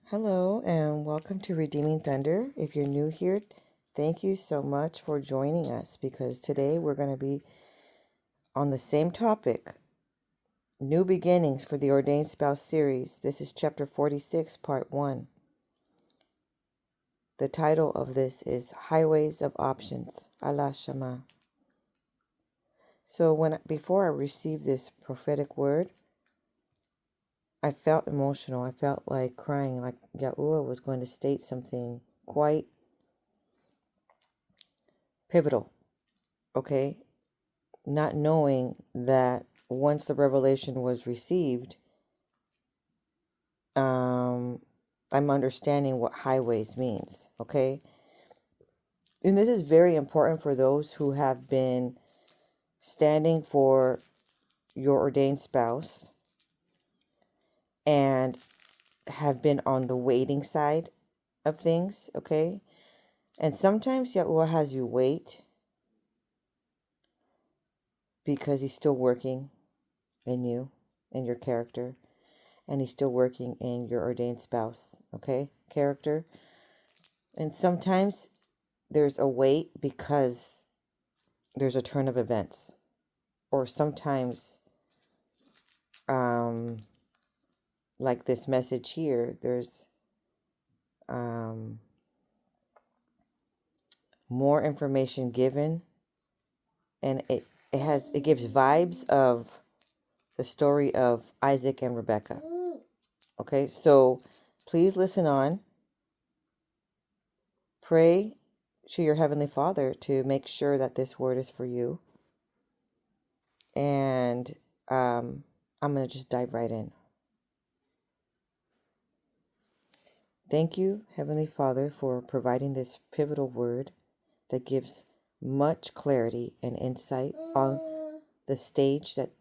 Hello and welcome to Redeeming Thunder. If you're new here, thank you so much for joining us because today we're going to be on the same topic, New Beginnings for the Ordained Spouse series. This is chapter 46, part 1. The title of this is Highways of Options, Allah Shama. So before I received this prophetic word, I felt emotional. I felt like crying, like Yahuah was going to state something quite pivotal, okay? Not knowing that once the revelation was received, I'm understanding what highways means, okay? And this is very important for those who have been standing for your ordained spouse and have been on the waiting side of things, okay? And sometimes Yahuah has you wait because he's still working in you, in your character, and he's still working in your ordained spouse, okay? Character. And sometimes there's a wait because there's a turn of events. Or sometimes, like this message here, there's more information given, and it gives vibes of the story of Isaac and Rebekah. Okay, so please listen on. Pray to your Heavenly Father to make sure that this word is for you. And I'm going to just dive right in. Thank you, Heavenly Father, for providing this pivotal word that gives much clarity and insight on the stage that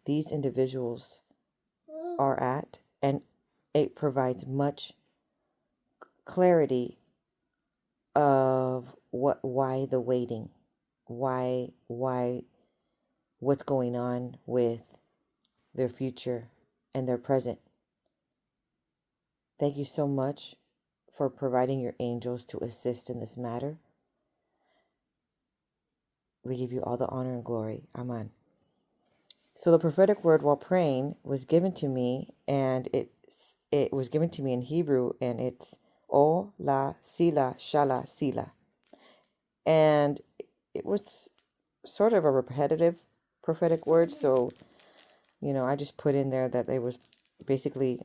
these individuals are at, and it provides much clarity of why the waiting, why what's going on with their future and their present. Thank you so much for providing your angels to assist in this matter. We give you all the honor and glory. Amen. So the prophetic word while praying was given to me, and it was given to me in Hebrew, and it's O La Sila Shala Sila. And it was sort of a repetitive prophetic word, so I just put in there that it was basically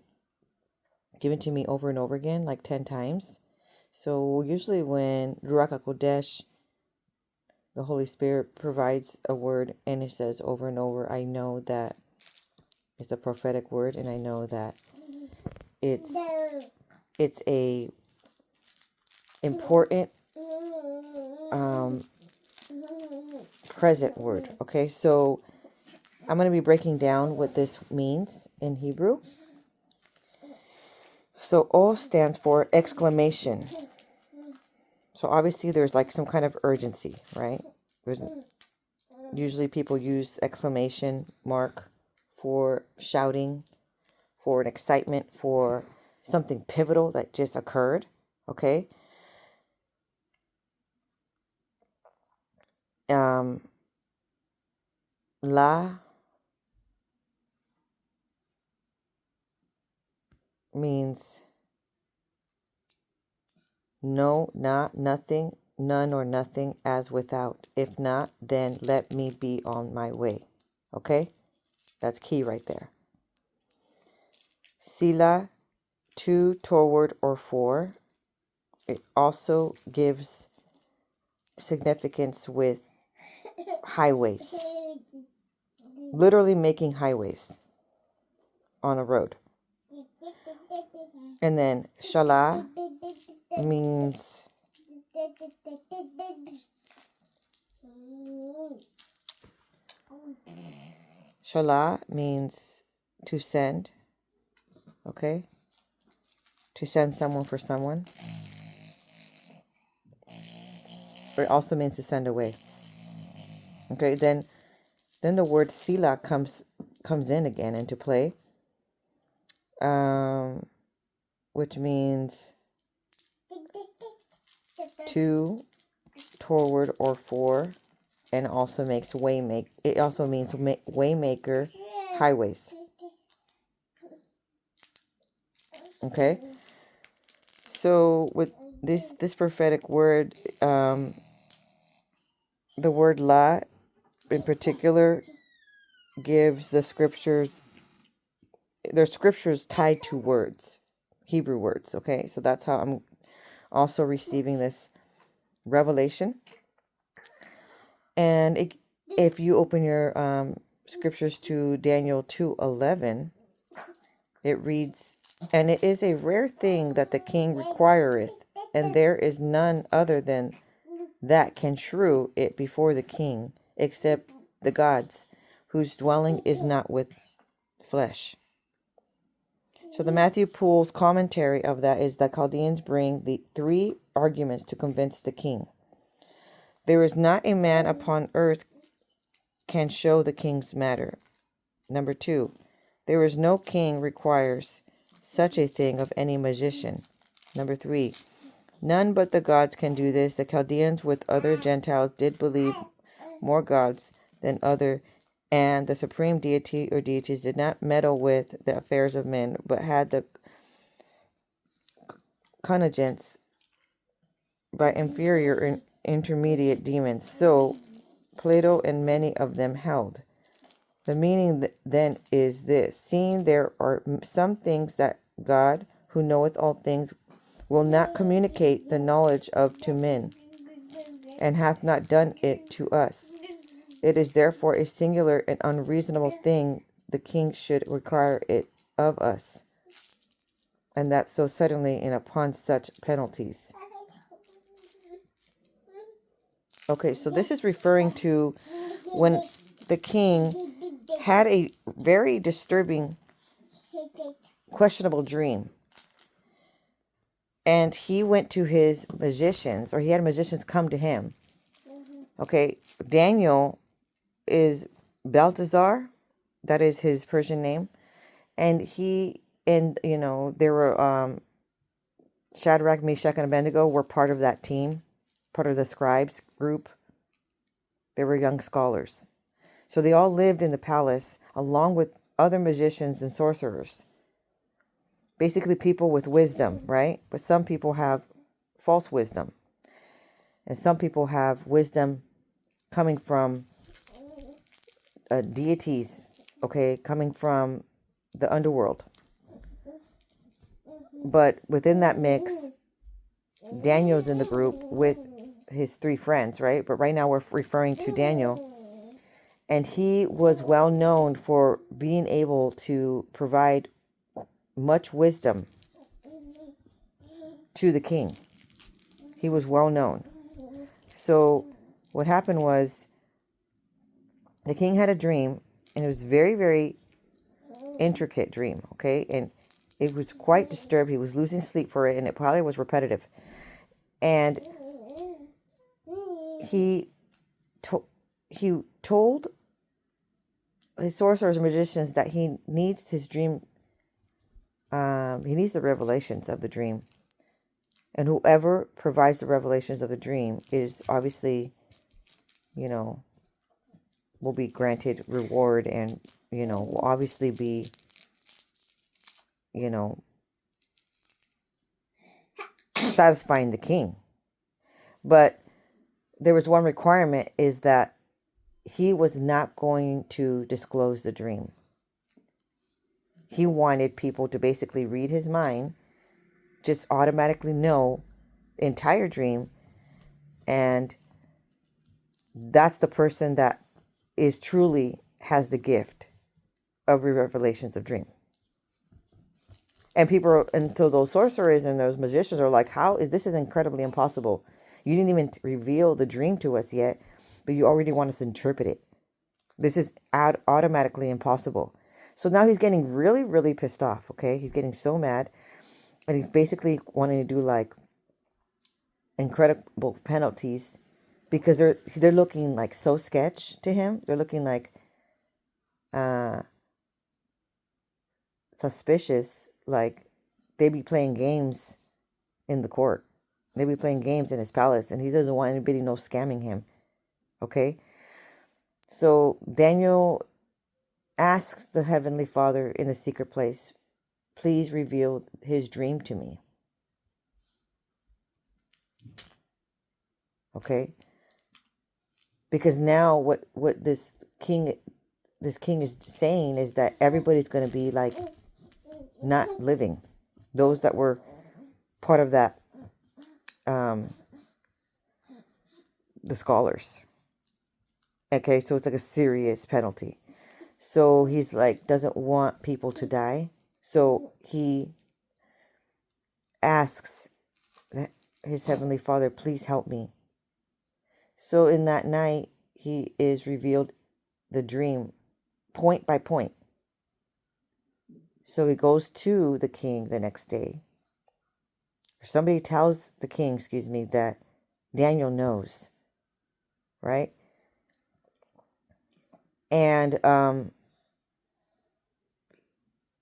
given to me over and over again, like 10 times. So usually when Ruach HaKodesh, the Holy Spirit, provides a word and it says over and over, I know that it's a prophetic word, and I know that it's a important present word. Okay, so I'm going to be breaking down what this means in Hebrew. So O stands for exclamation. So obviously there's like some kind of urgency, right? Usually people use exclamation mark for shouting, for an excitement, for something pivotal that just occurred, okay? La means no, not, nothing, none or nothing, as without. If not, then let me be on my way. Okay? That's key right there. Sila, to, toward, or for. It also gives significance with highways. Literally making highways on a road. And then Shala means to send, okay? To send someone for someone. It also means to send away. Okay, then the word sila comes in again into play. which means to, toward, or for, and also makes waymaker. It also means waymaker, highways. Okay, so with this prophetic word, the word la in particular gives the scriptures. There's scriptures tied to words, Hebrew words. Okay, so that's how I'm also receiving this revelation. And if you open your scriptures to Daniel 2:11, it reads, "And it is a rare thing that the king requireth, and there is none other than that can shew it before the king, except the gods, whose dwelling is not with flesh." So the Matthew Poole's commentary of that is that Chaldeans bring the 3 arguments to convince the king. There is not a man upon earth can show the king's matter. Number 2, there is no king requires such a thing of any magician. Number 3, none but the gods can do this. The Chaldeans with other Gentiles did believe more gods than other, and the supreme deity or deities did not meddle with the affairs of men, but had the connivance by inferior and intermediate demons. So Plato and many of them held. The meaning then is this: seeing there are some things that God, who knoweth all things, will not communicate the knowledge of to men, and hath not done it to us. It is therefore a singular and unreasonable thing the king should require it of us, and that so suddenly and upon such penalties. Okay, so this is referring to when the king had a very disturbing, questionable dream. And he went to his magicians, or he had magicians come to him. Okay, Daniel is Belteshazzar, that is his Persian name. And there were Shadrach, Meshach, and Abednego were part of that team, part of the scribes group. They were young scholars. So they all lived in the palace along with other magicians and sorcerers. Basically people with wisdom, right? But some people have false wisdom. And some people have wisdom coming from deities, okay, coming from the underworld. But within that mix, Daniel's in the group with his 3 friends, right? But right now we're referring to Daniel. And he was well known for being able to provide much wisdom to the king. He was well known. So what happened was the king had a dream, and it was very, very intricate dream, okay? And it was quite disturbed. He was losing sleep for it, and it probably was repetitive. And he told his sorcerers and magicians that he needs his dream. He needs the revelations of the dream. And whoever provides the revelations of the dream is obviously, will be granted reward and, will obviously be, satisfying the king. But there was one requirement, is that he was not going to disclose the dream. He wanted people to basically read his mind, just automatically know the entire dream, and that's the person that is truly has the gift of revelations of dream. And so those sorcerers and those magicians are like, this is incredibly impossible. You didn't even reveal the dream to us yet, but you already want us to interpret it. This is automatically impossible. So now he's getting really, really pissed off, okay? He's getting so mad. And he's basically wanting to do like incredible penalties, because they're looking like so sketch to him. They're looking like suspicious, like they be playing games in the court. They be playing games in his palace, and he doesn't want anybody know scamming him. Okay? So Daniel asks the Heavenly Father in the secret place, please reveal his dream to me. Okay? Because now what this king is saying is that everybody's going to be like not living. Those that were part of that, the scholars. Okay, so it's like a serious penalty. So he's like, doesn't want people to die. So he asks his Heavenly Father, please help me. So in that night, he is revealed the dream point by point. So he goes to the king the next day. Somebody tells the king, that Daniel knows, right? And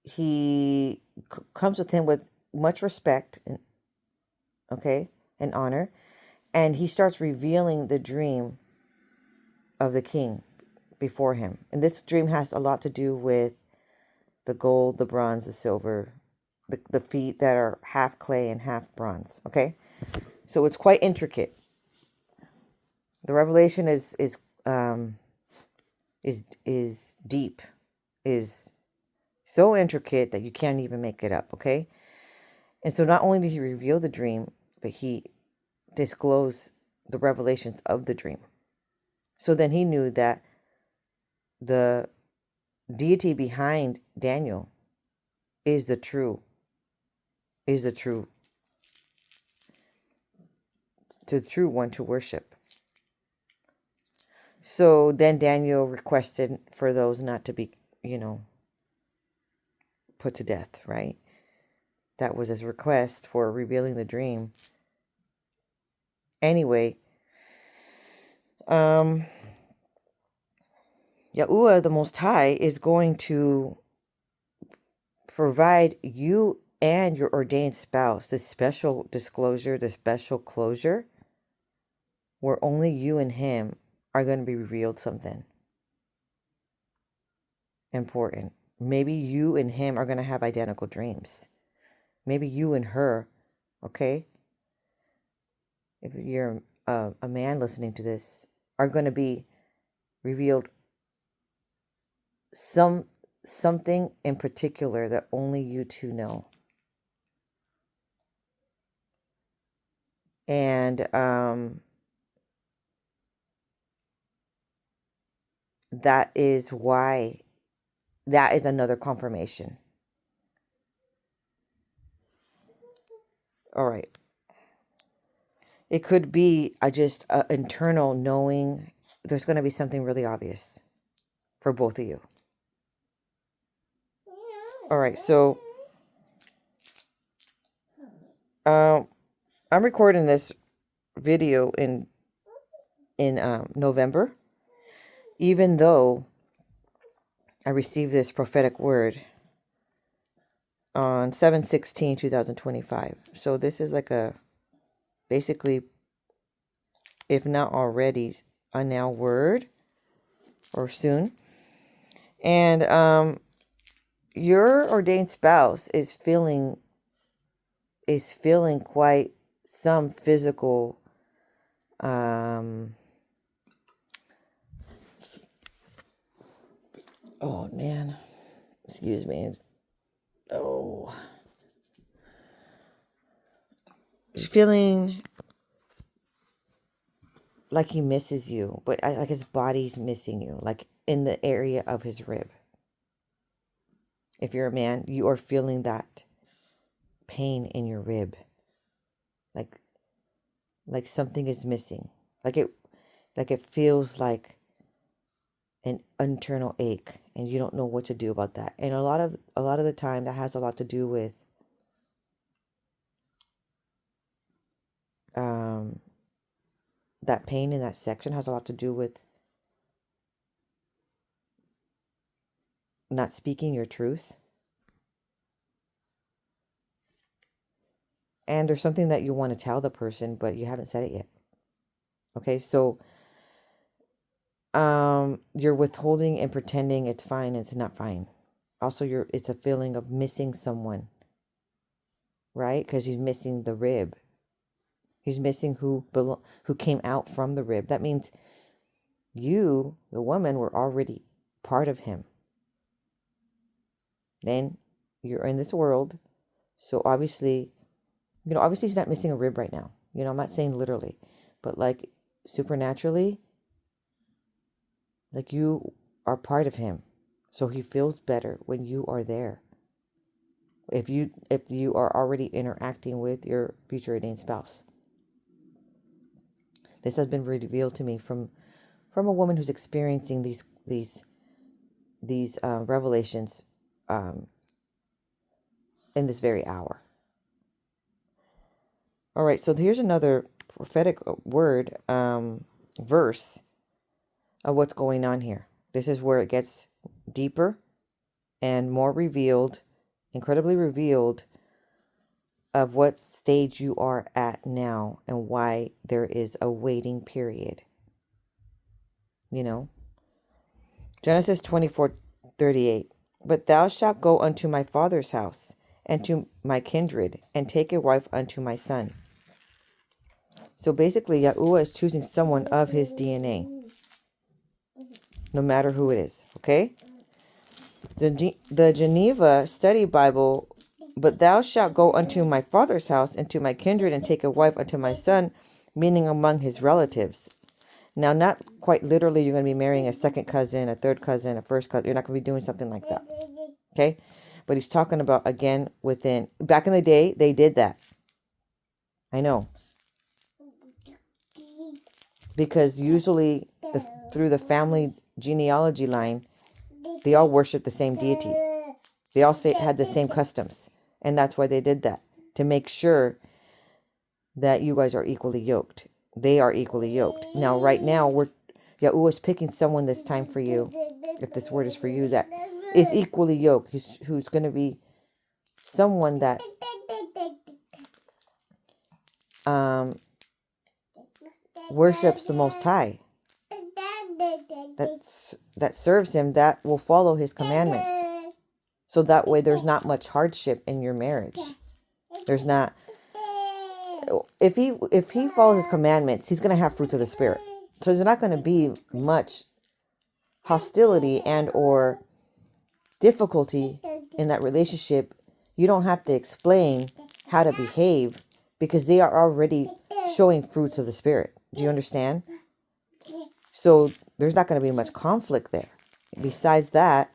he comes with him with much respect, and honor, and he starts revealing the dream of the king before him. And this dream has a lot to do with the gold, the bronze, the silver, the feet that are half clay and half bronze. Okay, so it's quite intricate. The revelation is deep, is so intricate that you can't even make it up. Okay, and so not only did he reveal the dream, but he disclosed the revelations of the dream. So then he knew that the deity behind Daniel is the true one to worship. So then Daniel requested for those not to be, put to death, right? That was his request for revealing the dream. Anyway, Yahuah, the Most High, is going to provide you and your ordained spouse this special disclosure, this special closure, where only you and him are going to be revealed something important. Maybe you and him are going to have identical dreams. Maybe you and her, okay? If you're a man listening to this, are going to be revealed something in particular that only you two know. And that is why, that is another confirmation. All right. It could be just an internal knowing. There's going to be something really obvious for both of you. All right, so I'm recording this video in November, even though I received this prophetic word on 7/16/2025. So this is like basically, if not already, a now word, or soon. And your ordained spouse is feeling quite some physical oh man, excuse me. Oh, he's feeling like he misses you, but like his body's missing you, like in the area of his rib. If you're a man, you are feeling that pain in your rib, like something is missing, like it feels like an internal ache, and you don't know what to do about that. And a lot of the time, that has a lot to do with that pain in that section has a lot to do with not speaking your truth. And there's something that you want to tell the person, but you haven't said it yet. Okay, so you're withholding and pretending it's fine. It's not fine. Also, it's a feeling of missing someone, right? Because he's missing the rib. He's missing who came out from the rib. That means you, the woman, were already part of him. Then you're in this world. So obviously, obviously he's not missing a rib right now. I'm not saying literally, but like supernaturally, like you are part of him. So he feels better when you are there. If you are already interacting with your future ordained spouse. This has been revealed to me from a woman who's experiencing these revelations in this very hour. All right, so here's another prophetic word, verse of what's going on here. This is where it gets deeper and more revealed, incredibly revealed, of what stage you are at now and why there is a waiting period. Genesis 24:38. But thou shalt go unto my father's house and to my kindred and take a wife unto my son. So basically, Yahuah is choosing someone of his DNA, no matter who it is. Okay? The Geneva Study Bible, but thou shalt go unto my father's house and to my kindred and take a wife unto my son, meaning among his relatives. Now, not quite literally, you're going to be marrying a second cousin, a third cousin, a first cousin. You're not going to be doing something like that. Okay? But he's talking about, again, within. Back in the day, they did that. I know. Because usually, through the family genealogy line, they all worship the same deity. They all had the same customs. And that's why they did that. To make sure that you guys are equally yoked. They are equally yoked. Now, right now, Yahuah is picking someone this time for you, if this word is for you, that is equally yoked. Who's going to be someone that worships the Most High, that serves him, that will follow his commandments. So that way there's not much hardship in your marriage. There's not. If he follows his commandments, he's going to have fruits of the Spirit. So there's not going to be much hostility and or difficulty in that relationship. You don't have to explain how to behave because they are already showing fruits of the Spirit. Do you understand? So there's not going to be much conflict there. Besides that,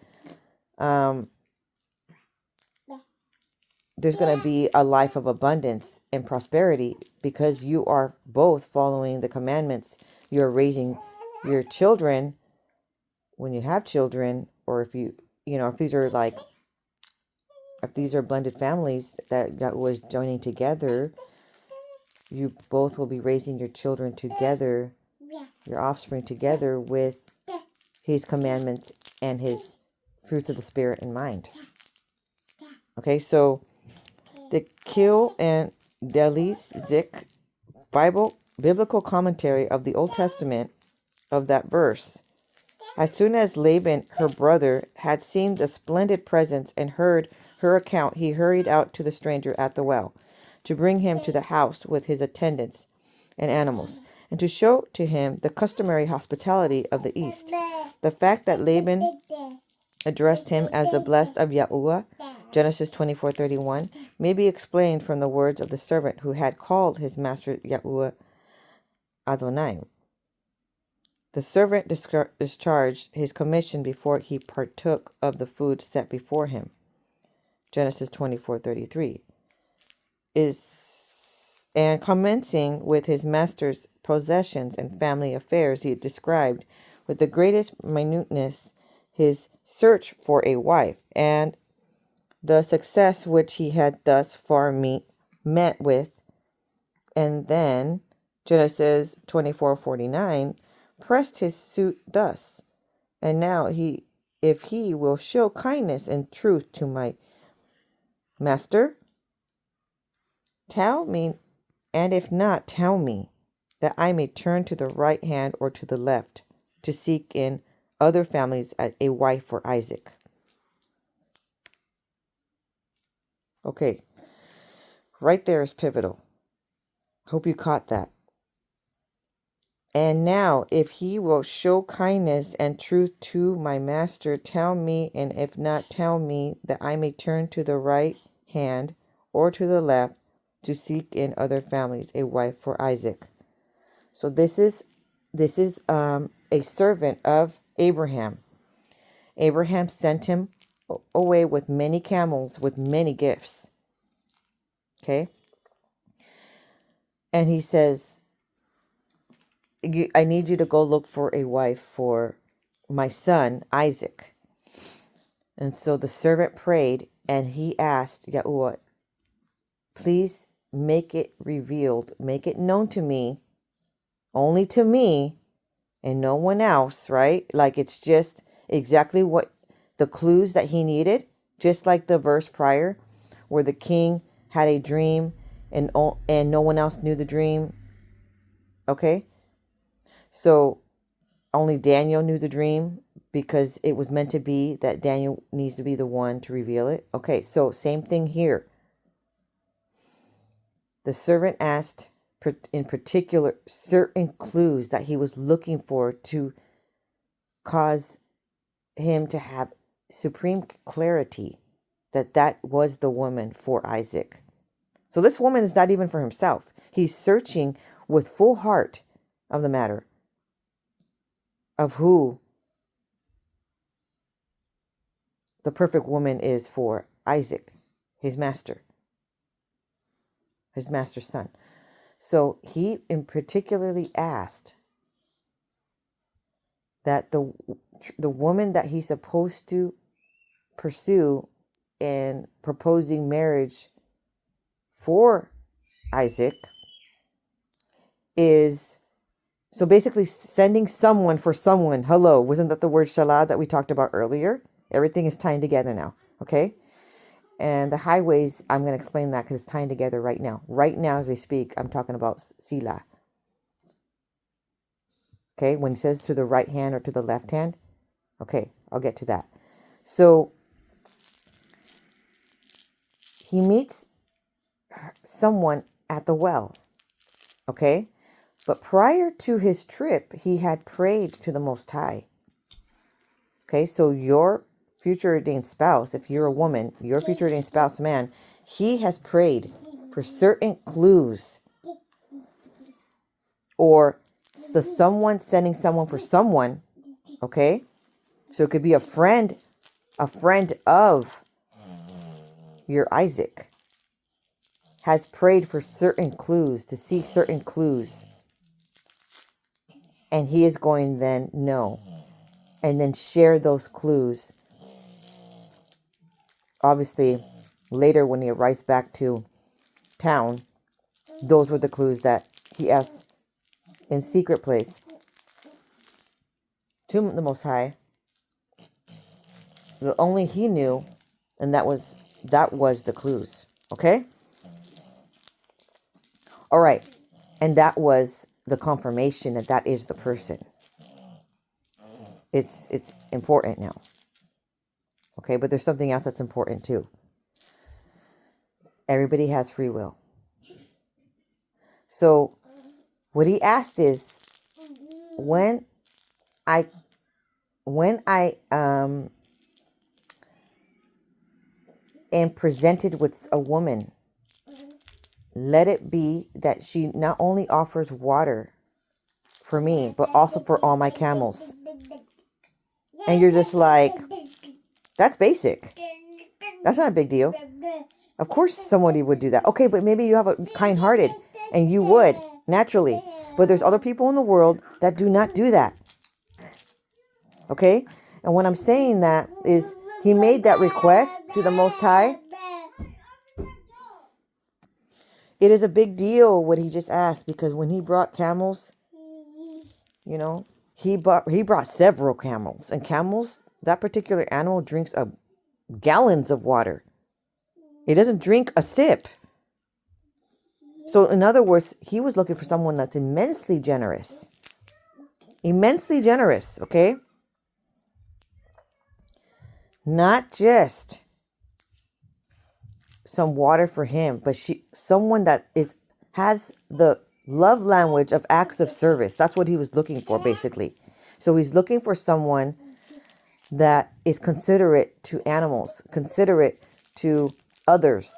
there's going to be a life of abundance and prosperity because you are both following the commandments. You're raising your children when you have children, or if if these are blended families that was joining together, you both will be raising your children together, your offspring together with his commandments and his fruits of the Spirit in mind. Okay, so the Kil and Delis Zik biblical commentary of the Old Testament of that verse. As soon as Laban, her brother, had seen the splendid presents and heard her account, he hurried out to the stranger at the well to bring him to the house with his attendants and animals, and to show to him the customary hospitality of the East. The fact that Laban addressed him as the blessed of Yahuah, Genesis 24:31, may be explained from the words of the servant who had called his master Yahuah Adonai. The servant discharged his commission before he partook of the food set before him. Genesis 24:33. And commencing with his master's possessions and family affairs, he described with the greatest minuteness his search for a wife and the success which he had thus far met with. And then Genesis 24:49 pressed his suit thus, and now if he will show kindness and truth to my master, tell me, and if not, tell me, that I may turn to the right hand or to the left to seek in other families a wife for Isaac. Okay, right there is pivotal. Hope you caught that. And now, if he will show kindness and truth to my master, tell me, and if not, tell me, that I may turn to the right hand or to the left to seek in other families a wife for Isaac. So this is a servant of Abraham. Abraham sent him away with many camels, with many gifts. Okay, and he says, I need you to go look for a wife for my son, Isaac. And so the servant prayed and he asked Yahuah, please make it revealed, make it known to me, only to me and no one else, right? Like it's just exactly what the clues that he needed, just like the verse prior where the king had a dream and no one else knew the dream. Okay? So only Daniel knew the dream because it was meant to be that Daniel needs to be the one to reveal it. Okay, so same thing here. The servant asked in particular certain clues that he was looking for to cause him to have supreme clarity that was the woman for Isaac. So this woman is not even for himself. He's searching with full heart of the matter of who the perfect woman is for Isaac, his master's son. So he in particularly asked that the woman that he's supposed to pursue in proposing marriage for Isaac is, so basically sending someone for someone. Hello, wasn't that the word shalah that we talked about earlier? Everything is tying together now, okay? And the highways, I'm going to explain that because it's tying together right now. Right now as I speak, I'm talking about sila. Okay, when it says to the right hand or to the left hand. Okay, I'll get to that. So he meets someone at the well, okay? But prior to his trip, he had prayed to the Most High. Okay, so your future ordained spouse, if you're a woman, your future ordained spouse, man, he has prayed for certain clues, or so someone sending someone for someone, okay? So it could be a friend of your Isaac has prayed for certain clues, to see certain clues. And he is going then know and then share those clues. Obviously, later when he arrives back to town, those were the clues that he asked in secret place to the Most High. That only he knew, and that was the clues. Okay? All right. And that was the confirmation that is the person. It's important now. Okay, but there's something else that's important too. Everybody has free will. So what he asked is, when I am presented with a woman, let it be that she not only offers water for me, but also for all my camels. And you're just like, that's basic. That's not a big deal. Of course somebody would do that. Okay, but maybe you have a kind-hearted and you would naturally. But there's other people in the world that do not do that. Okay? And when I'm saying that is he made that request to the Most High. It is a big deal what he just asked, because when he brought camels, he brought several camels. And camels, that particular animal drinks gallons of water. It doesn't drink a sip. So in other words, he was looking for someone that's immensely generous. Immensely generous, okay? Not just some water for him, but someone that has the love language of acts of service. That's what he was looking for, basically. So he's looking for someone that is considerate to animals, considerate to others.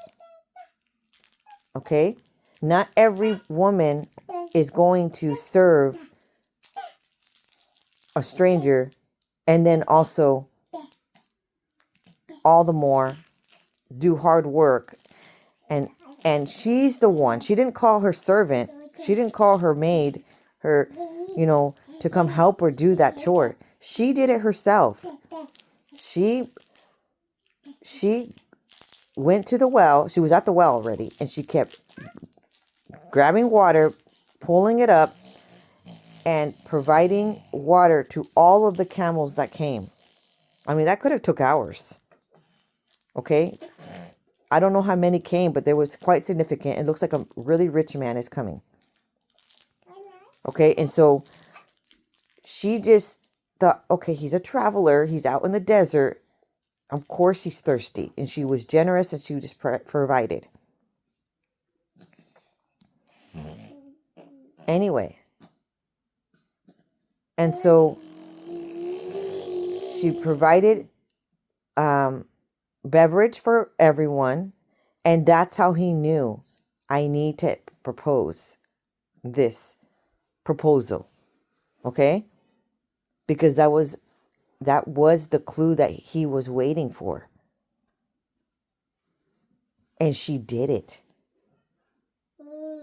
Okay? Not every woman is going to serve a stranger and then also all the more do hard work. And she's the one. She didn't call her servant. She didn't call her maid, her, to come help her do that chore. She did it herself. She went to the well. She was at the well already, and she kept grabbing water, pulling it up, and providing water to all of the camels that came. I mean, that could have took hours. Okay? I don't know how many came, but there was quite significant. It looks like a really rich man is coming. Okay, and so she just thought, okay, he's a traveler. He's out in the desert. Of course he's thirsty. And she was generous and she just provided. Anyway. And so she provided beverage for everyone. And that's how he knew, I need to propose this proposal. Okay? Because that was the clue that he was waiting for. And she did it.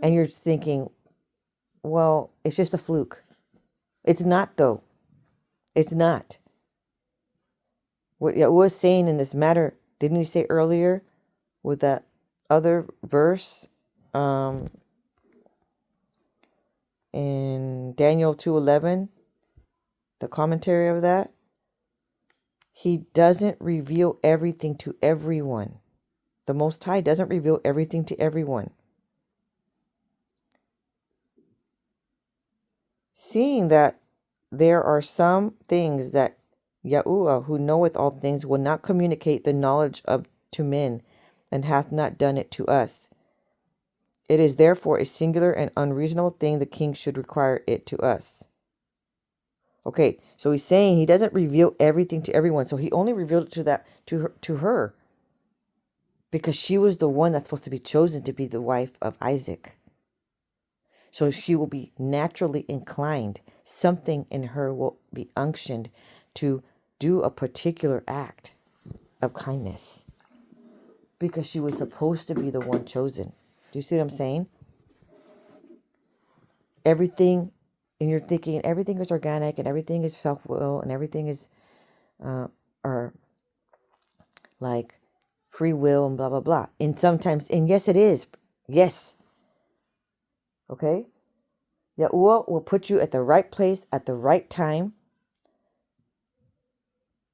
And you're thinking, well, it's just a fluke. It's not, though. It's not. What Yahuah was saying in this matter, didn't he say earlier with that other verse in Daniel 2:11, the commentary of that? He doesn't reveal everything to everyone. The Most High doesn't reveal everything to everyone. Seeing that there are some things that Yahuah, who knoweth all things, will not communicate the knowledge of to men, and hath not done it to us. It is therefore a singular and unreasonable thing the king should require it to us. Okay, so he's saying he doesn't reveal everything to everyone. So he only revealed it to her. Because she was the one that's supposed to be chosen to be the wife of Isaac. So she will be naturally inclined. Something in her will be unctioned to do a particular act of kindness. Because she was supposed to be the one chosen. Do you see what I'm saying? Everything, and you're thinking everything is organic and everything is self-will and everything is or like free will and blah, blah, blah. And sometimes, and yes, it is. Yes. Okay? Yahuah will put you at the right place at the right time.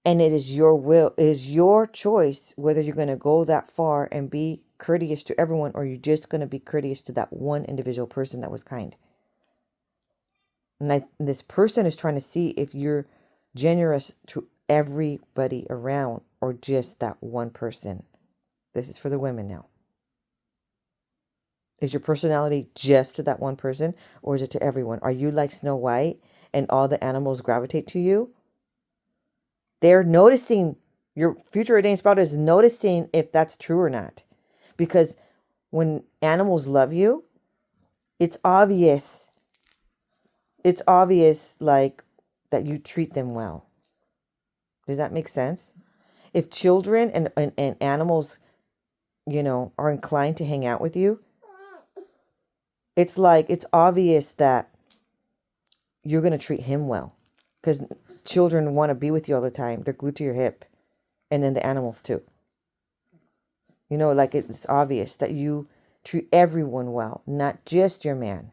And it is your will, it is your choice whether you're going to go that far and be courteous to everyone, or you're just going to be courteous to that one individual person that was kind. And this person is trying to see if you're generous to everybody around or just that one person. This is for the women now. Is your personality just to that one person, or is it to everyone? Are you like Snow White and all the animals gravitate to you? They're noticing, your future ordained spouse is noticing if that's true or not. Because when animals love you, it's obvious. It's obvious, like, that you treat them well. Does that make sense? If children and animals, are inclined to hang out with you, it's like, it's obvious that you're going to treat him well. Because children want to be with you all the time. They're glued to your hip. And then the animals too. Like, it's obvious that you treat everyone well, not just your man.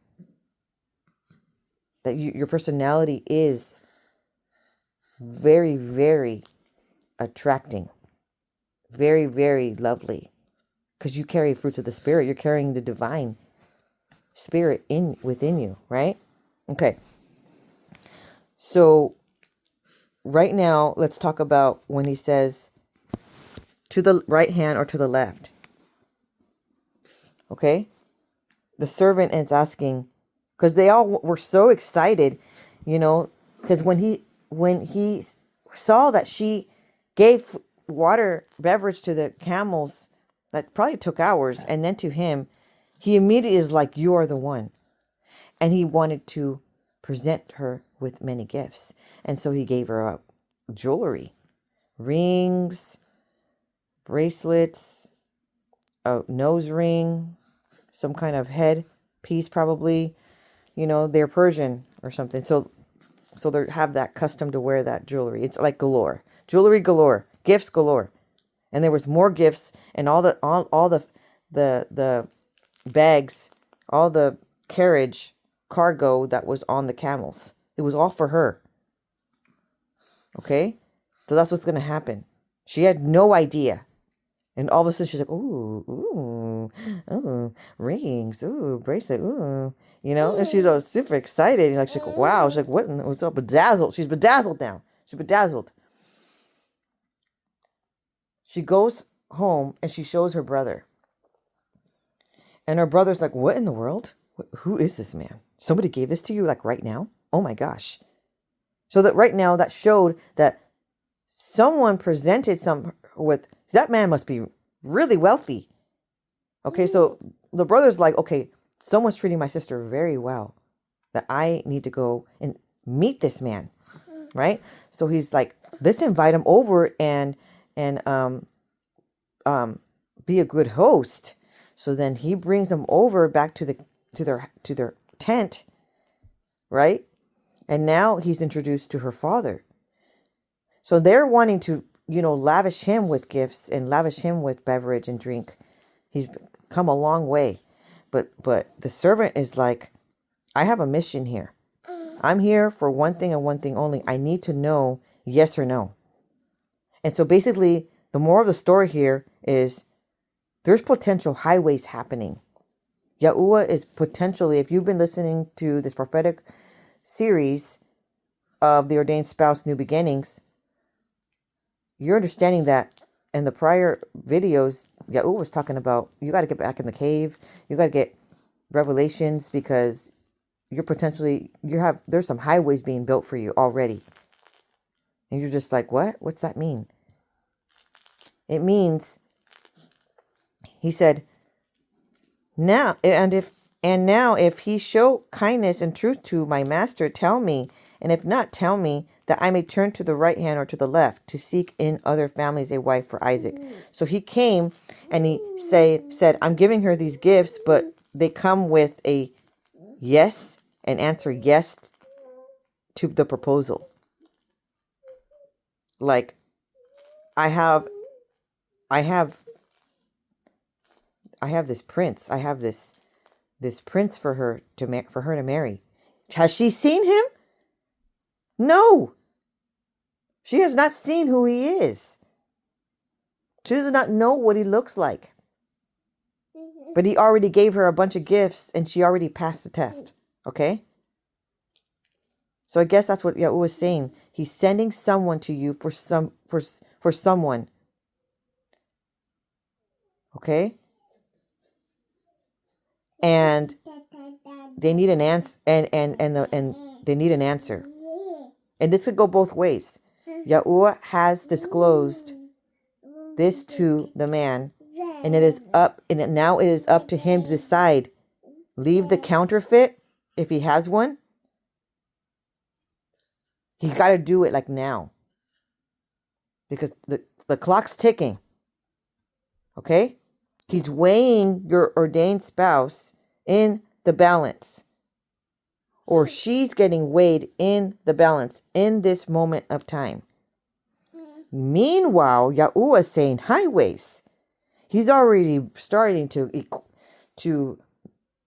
That your personality is very, very attracting. Very, very lovely. Because you carry fruits of the Spirit. You're carrying the divine. spirit within you, right? Okay. So right now, let's talk about when he says to the right hand or to the left. Okay? The servant is asking, because they all were so excited, because when he saw that she gave water beverage to the camels, that probably took hours, and then to him, he immediately is like, you are the one. And he wanted to present her with many gifts. And so he gave her up jewelry, rings, bracelets, a nose ring, some kind of head piece probably. They're Persian or something. So they have that custom to wear that jewelry. It's like galore. Jewelry galore. Gifts galore. And there was more gifts, and all the bags, all the cargo that was on the camels. It was all for her. Okay? So that's what's going to happen. She had no idea. And all of a sudden she's like, ooh, rings, ooh, bracelet, ooh, and she's all super excited. She's like, wow. She's like, what's up? Bedazzled. She's bedazzled now. She's bedazzled. She goes home and she shows her brother. And her brother's like, what in the world? Who is this man? Somebody gave this to you like right now? Oh my gosh. So that right now that showed that someone presented that man must be really wealthy. Okay, so the brother's like, okay, someone's treating my sister very well, that I need to go and meet this man, right? So he's like, let's invite him over and be a good host. So then he brings them over back to their tent, right? And now he's introduced to her father. So they're wanting to, lavish him with gifts and lavish him with beverage and drink. He's come a long way. But the servant is like, I have a mission here. I'm here for one thing and one thing only. I need to know yes or no. And so basically, the moral of the story here is there's potential highways happening. Yahuah is potentially, if you've been listening to this prophetic series of the Ordained Spouse New Beginnings, you're understanding that in the prior videos, Yahuah was talking about, you got to get back in the cave. You got to get revelations because there's some highways being built for you already. And you're just like, what? What's that mean? It means, he said, now if he show kindness and truth to my master, tell me, and if not, tell me, that I may turn to the right hand or to the left to seek in other families a wife for Isaac. So he came and he said, I'm giving her these gifts, but they come with a yes, and answer yes to the proposal. Like, I have this prince. I have this prince for her to marry. Has she seen him? No. She has not seen who he is. She does not know what he looks like. But he already gave her a bunch of gifts and she already passed the test. Okay? So I guess that's what Yahuah was saying. He's sending someone to you for someone. Okay? And they need an answer, and they need an answer. And this could go both ways. Yahuah has disclosed this to the man, and now it is up to him to decide. Leave the counterfeit if he has one. He got to do it like now, because the clock's ticking. Okay? He's weighing your ordained spouse in the balance, or she's getting weighed in the balance in this moment of time. Meanwhile, Yahuah is saying highways. He's already starting to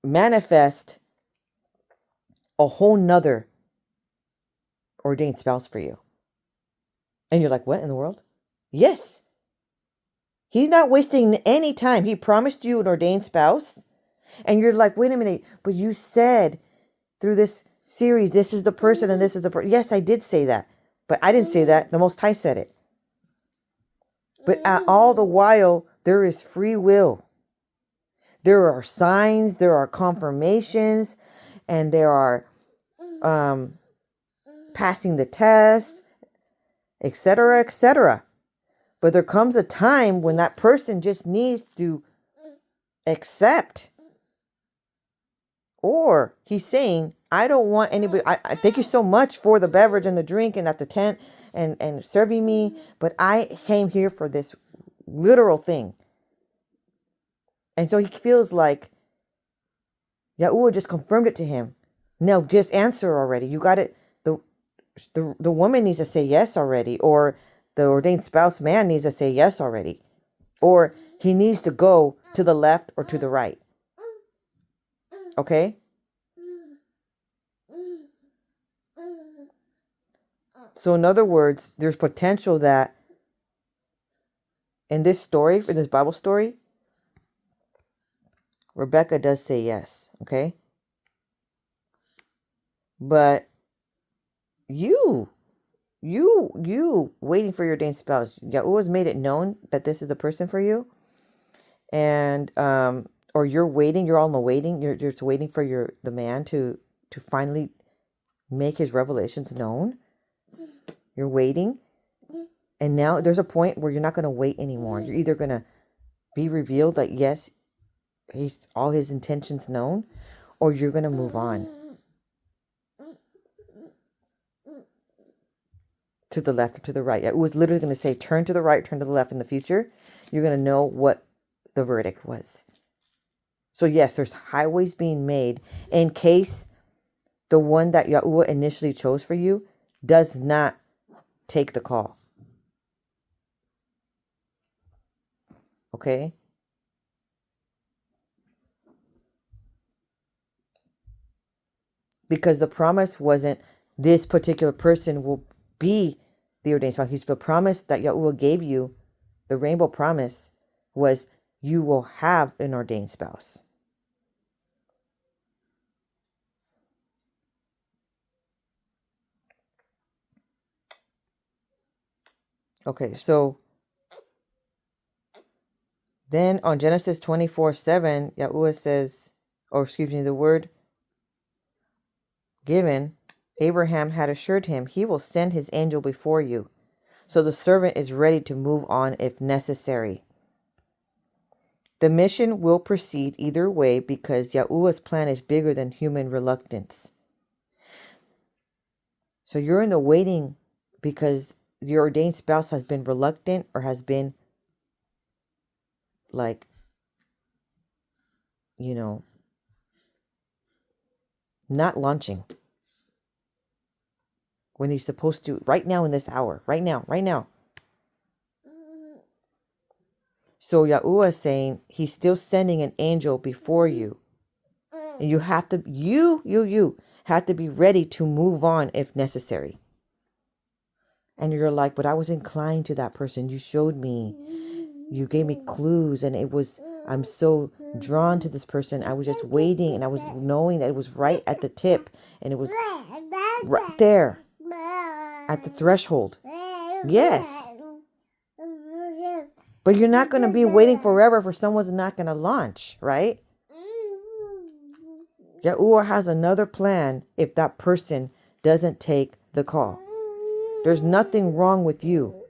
manifest a whole nother ordained spouse for you. And you're like, what in the world? Yes. He's not wasting any time. He promised you an ordained spouse. And you're like, wait a minute, but you said through this series, this is the person and this is the person. Yes, I did say that, but I didn't say that. The Most High said it. But all the while, there is free will. There are signs, there are confirmations, and there are passing the test, etc., etc. But there comes a time when that person just needs to accept. Or he's saying, I don't want anybody, I thank you so much for the beverage and the drink and at the tent and serving me, but I came here for this literal thing. And so he feels like Yahuah just confirmed it to him. No, just answer already. You got it. The woman needs to say yes already, or the ordained spouse man needs to say yes already, or he needs to go to the left or to the right. Okay? So in other words, there's potential that in this story, in this Bible story, Rebekah does say yes, okay? But you waiting for your ordained spouse, Yahuah's made it known that this is the person for you. And or you're waiting, you're all in the waiting, you're just waiting for the man to finally make his revelations known. You're waiting. And now there's a point where you're not going to wait anymore. You're either going to be revealed that yes, he's all his intentions known, or you're going to move on to the left or to the right. It was literally going to say turn to the right, turn to the left in the future. You're going to know what the verdict was. So yes, there's highways being made in case the one that Yahuah initially chose for you does not take the call. Okay? Because the promise wasn't this particular person will be the ordained spouse. He's the promise that Yahuah gave you, the rainbow promise, was you will have an ordained spouse. Okay, so then on Genesis 24:7, Yahuah says, the word given, Abraham had assured him, he will send his angel before you. So the servant is ready to move on if necessary. The mission will proceed either way because Yahuah's plan is bigger than human reluctance. So you're in the waiting because your ordained spouse has been reluctant or has been like, not launching when he's supposed to right now in this hour, right now. So Yahuah is saying he's still sending an angel before you. And you have to, you have to be ready to move on if necessary. And you're like, but I was inclined to that person. You showed me, you gave me clues, and I'm so drawn to this person. I was just waiting, and I was knowing that it was right at the tip, and it was right there at the threshold. Yes. But you're not going to be waiting forever for someone's not going to launch, right? Yahuah has another plan if that person doesn't take the call. There's nothing wrong with you.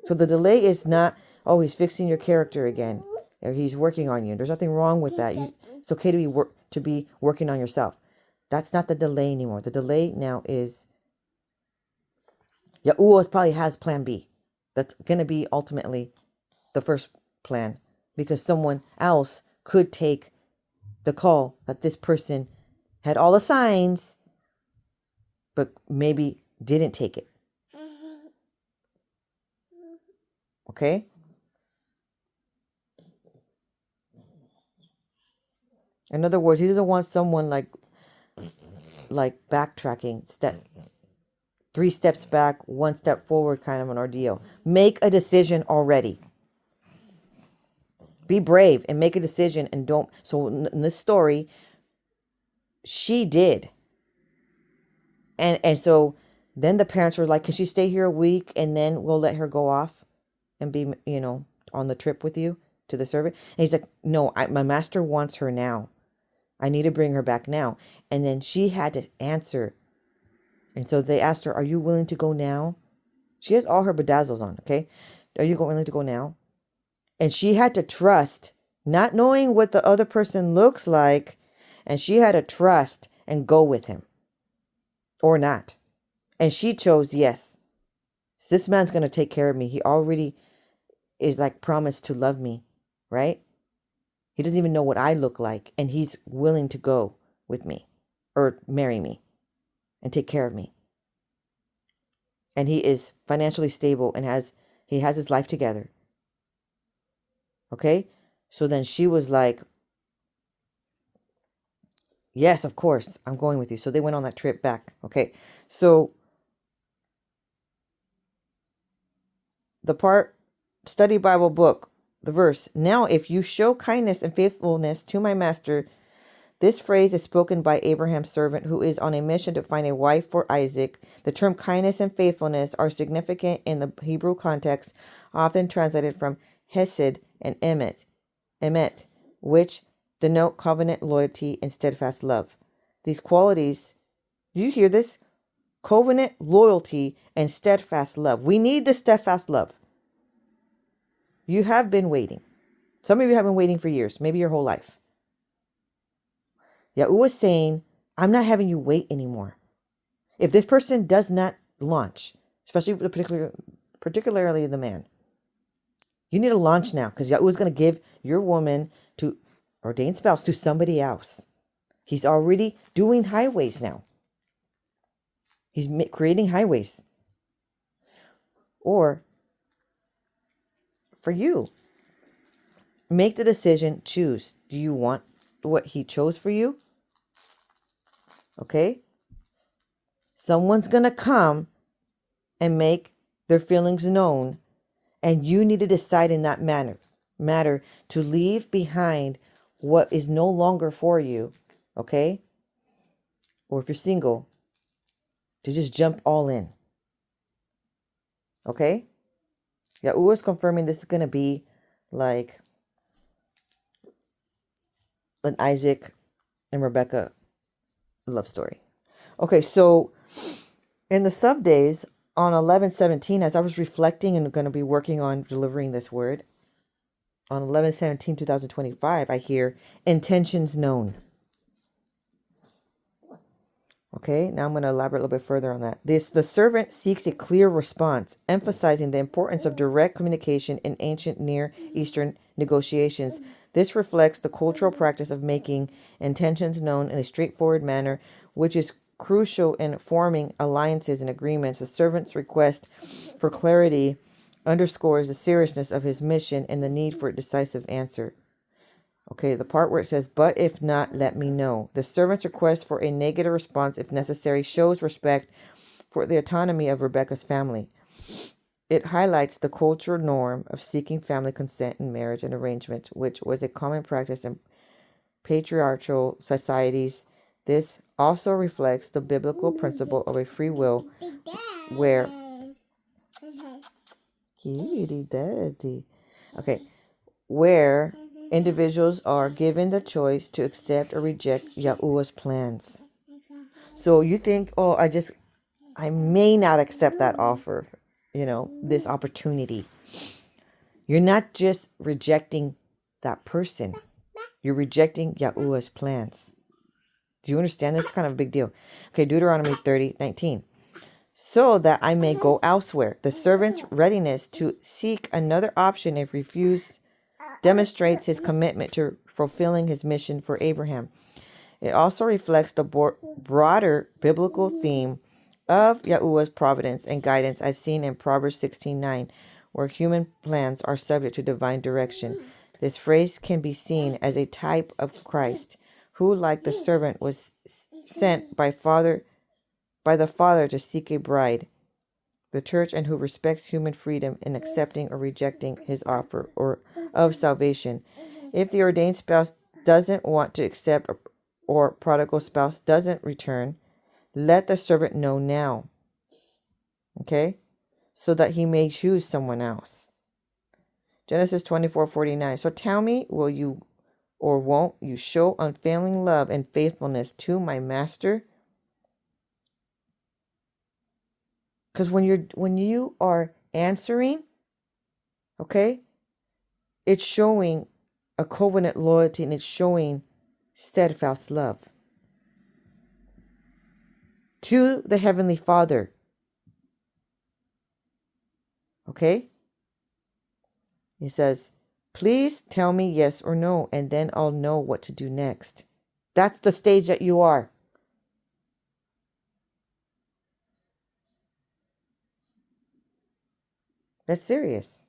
So the delay is not, oh, he's fixing your character again, or he's working on you. There's nothing wrong with that. It's okay to be working on yourself. That's not the delay anymore. The delay now is Yahuah probably has plan B. That's going to be ultimately the first plan, because someone else could take the call that this person had all the signs, but maybe didn't take it. Okay? In other words, he doesn't want someone like backtracking, 3 steps back, 1 step forward kind of an ordeal. Make a decision already. Be brave and make a decision and don't. So in this story, she did. And so then the parents were like, can she stay here a week and then we'll let her go off and be, on the trip with you to the service? And he's like, no, my master wants her now. I need to bring her back now. And then she had to answer. And so they asked her, are you willing to go now? She has all her bedazzles on, okay? Are you willing to go now? And she had to trust, not knowing what the other person looks like. And she had to trust and go with him or not. And she chose yes. This man's going to take care of me. He already is like promised to love me, right? He doesn't even know what I look like. And he's willing to go with me or marry me and take care of me. And he is financially stable and he has his life together. Okay? So then she was like, yes, of course, I'm going with you. So they went on that trip back. Okay. So the part, study Bible book, the verse, now if you show kindness and faithfulness to my master, this phrase is spoken by Abraham's servant who is on a mission to find a wife for Isaac. The term kindness and faithfulness are significant in the Hebrew context, often translated from hesed and emet, which denote covenant loyalty and steadfast love. These qualities, do you hear this? Covenant loyalty and steadfast love. We need the steadfast love. You have been waiting. Some of you have been waiting for years, maybe your whole life. Yahuah is saying, I'm not having you wait anymore. If this person does not launch, especially particularly the man, you need to launch now because Yahuah is going to give your woman to ordained spouse to somebody else. He's already doing highways now. He's creating highways. Or for you, make the decision, choose. Do you want what he chose for you? Okay? Someone's going to come and make their feelings known, and you need to decide in that matter to leave behind what is no longer for you, okay? Or if you're single, to just jump all in. Okay? Yahuah is confirming this is going to be like an Isaac and Rebekah love story. Okay, so in the sub days on 11/17, as I was reflecting and going to be working on delivering this word, on 11/17/2025, I hear intentions known. Okay, now I'm going to elaborate a little bit further on that. The servant seeks a clear response, emphasizing the importance of direct communication in ancient Near Eastern negotiations. This reflects the cultural practice of making intentions known in a straightforward manner, which is crucial in forming alliances and agreements. The servant's request for clarity underscores the seriousness of his mission and the need for a decisive answer. Okay, the part where it says, but if not, let me know. The servant's request for a negative response, if necessary, shows respect for the autonomy of Rebekah's family. It highlights the cultural norm of seeking family consent in marriage and arrangement, which was a common practice in patriarchal societies. This also reflects the biblical principle of a free will, where where individuals are given the choice to accept or reject Yahuah's plans. So you think, oh, I may not accept that offer, this opportunity. You're not just rejecting that person. You're rejecting Yahuah's plans. Do you understand? That's kind of a big deal. Okay, Deuteronomy 30:19. So that I may go elsewhere. The servant's readiness to seek another option if refused demonstrates his commitment to fulfilling his mission for Abraham. It also reflects the broader biblical theme of Yahuah's providence and guidance as seen in Proverbs 16:9, where human plans are subject to divine direction. This phrase can be seen as a type of Christ, who, like the servant, was sent by the Father to seek a bride. the church and who respects human freedom in accepting or rejecting his offer or of salvation. If the ordained spouse doesn't want to accept or prodigal spouse doesn't return, let the servant know now. Okay? So that he may choose someone else. Genesis 24:49. So tell me, will you or won't you show unfailing love and faithfulness to my master? Because when you are answering, okay, it's showing a covenant loyalty and it's showing steadfast love to the Heavenly Father. Okay? He says, please tell me yes or no, and then I'll know what to do next. That's the stage that you are. That's serious.